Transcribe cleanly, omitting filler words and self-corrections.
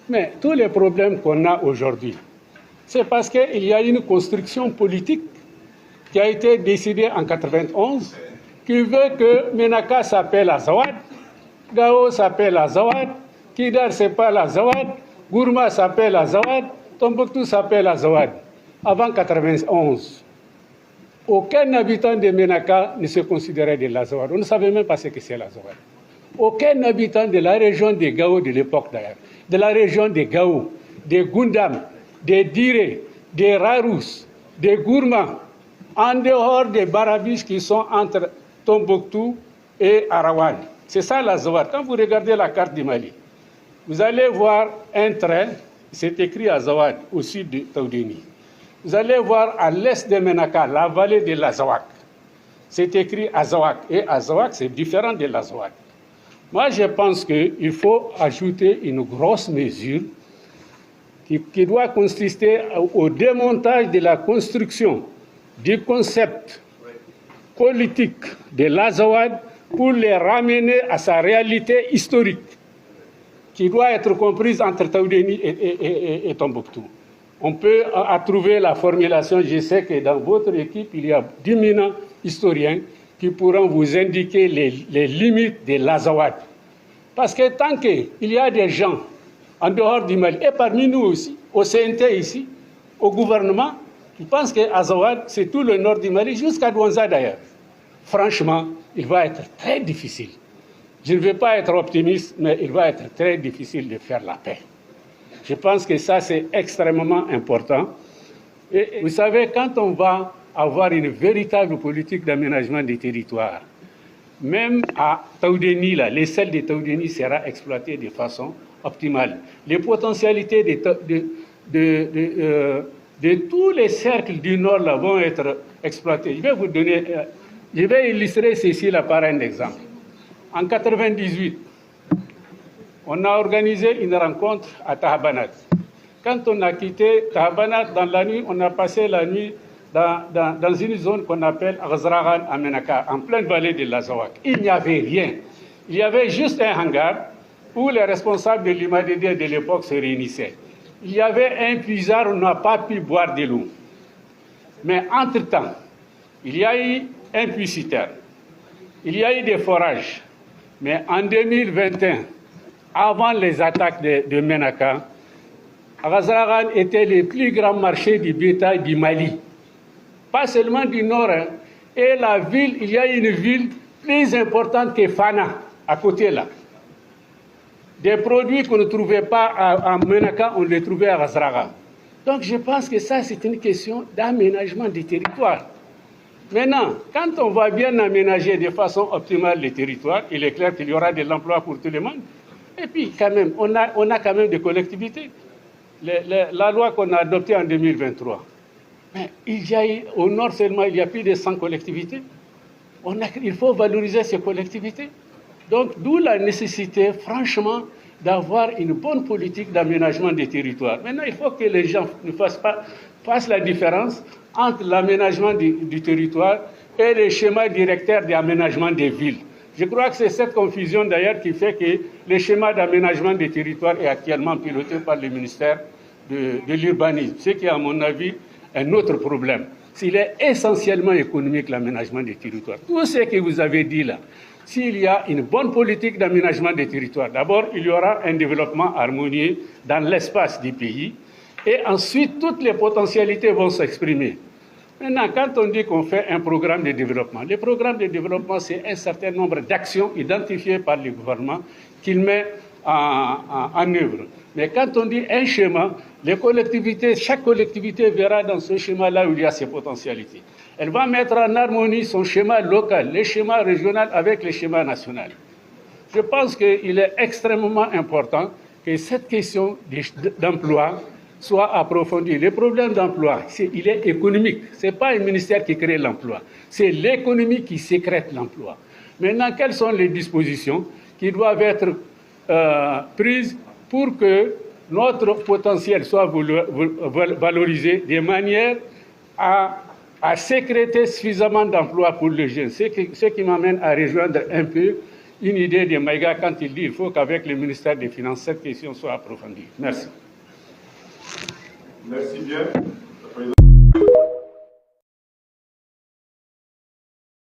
Mais tous les problèmes qu'on a aujourd'hui, c'est parce qu'il y a une construction politique qui a été décidée en 91 qui veut que Menaka s'appelle Azawad, Gao s'appelle Azawad, Kidal s'appelle Azawad, Gourma s'appelle Azawad, Tombouctou s'appelle Azawad. Avant 91, aucun habitant de Menaka ne se considérait de l'Azawad. On ne savait même pas ce que c'est l'Azawad. Aucun habitant de la région des Gao de l'époque d'ailleurs, de la région des Gao, des Gundam, des Dire, des Rarous, des Gourma, en dehors des Barabis qui sont entre Tombouctou et Arawan. C'est ça l'Azawad. Quand vous regardez la carte du Mali, vous allez voir un train, c'est écrit Azawad au sud de Taoudéni. Vous allez voir à l'est de Menaka, la vallée de l'Azawak. C'est écrit Azawak. Et Azawak, c'est différent de l'Azawad. Moi, je pense qu'il faut ajouter une grosse mesure qui doit consister au démontage de la construction du concept politique de l'Azawad pour les ramener à sa réalité historique, qui doit être comprise entre Taoudéni et Tombouctou. On peut trouver la formulation, je sais que dans votre équipe, il y a d'éminents historiens qui pourront vous indiquer les limites de l'Azawad. Parce que tant qu'il y a des gens en dehors du Mali, et parmi nous aussi, au CNT ici, au gouvernement, qui pensent que Azawad, c'est tout le nord du Mali, jusqu'à Douanza d'ailleurs. Franchement, il va être très difficile. Je ne vais pas être optimiste, mais il va être très difficile de faire la paix. Je pense que ça, c'est extrêmement important. Et vous savez, quand on va avoir une véritable politique d'aménagement des territoires, même à Taoudéni, les sels de Taoudéni sera exploité de façon optimale. Les potentialités de tous les cercles du Nord là, vont être exploitées. Je vais illustrer ceci là par un exemple. En 1998, on a organisé une rencontre à Tahabanat. Quand on a quitté Tahabanat dans la nuit, on a passé la nuit dans une zone qu'on appelle Aghazraran à Menaka, en pleine vallée de l'Azawak. Il n'y avait rien. Il y avait juste un hangar où les responsables de l'IMADD de l'époque se réunissaient. Il y avait un puisard, on n'a pas pu boire de l'eau. Mais entre-temps, il y a eu un puits-citerne. Il y a eu des forages. Mais en 2021, avant les attaques de Menaka, Aghazraran était le plus grand marché du bétail du Mali. Pas seulement du nord. Hein. Et la ville, il y a une ville plus importante que Fana, à côté là. Des produits qu'on ne trouvait pas à Menaka, on les trouvait à Aghazraran. Donc je pense que ça, c'est une question d'aménagement des territoires. Maintenant, quand on va bien aménager de façon optimale les territoires, il est clair qu'il y aura de l'emploi pour tout le monde. Et puis, quand même, on a quand même des collectivités. La loi qu'on a adoptée en 2023, mais il y a eu, au nord seulement, il y a plus de 100 collectivités. Il faut valoriser ces collectivités. Donc, d'où la nécessité, franchement, d'avoir une bonne politique d'aménagement des territoires. Maintenant, il faut que les gens ne fassent la différence entre l'aménagement du territoire et les schémas directeurs d'aménagement des villes. Je crois que c'est cette confusion d'ailleurs qui fait que le schéma d'aménagement des territoires est actuellement piloté par le ministère de l'Urbanisme, ce qui est à mon avis un autre problème. Il est essentiellement économique l'aménagement des territoires. Tout ce que vous avez dit là, s'il y a une bonne politique d'aménagement des territoires, d'abord il y aura un développement harmonieux dans l'espace du pays et ensuite toutes les potentialités vont s'exprimer. Maintenant, quand on dit qu'on fait un programme de développement, le programme de développement, c'est un certain nombre d'actions identifiées par le gouvernement qu'il met en œuvre. Mais quand on dit un schéma, chaque collectivité verra dans ce schéma-là où il y a ses potentialités. Elle va mettre en harmonie son schéma local, le schéma régional avec le schéma national. Je pense qu'il est extrêmement important que cette question d'emploi soit approfondie. Le problème d'emploi, il est économique. Ce n'est pas un ministère qui crée l'emploi. C'est l'économie qui sécrète l'emploi. Maintenant, quelles sont les dispositions qui doivent être prises pour que notre potentiel soit valorisé de manière à sécréter suffisamment d'emplois pour les jeunes. Ce qui m'amène à rejoindre un peu une idée de Maïga quand il dit qu'il faut qu'avec le ministère des Finances, cette question soit approfondie. Merci. Merci bien.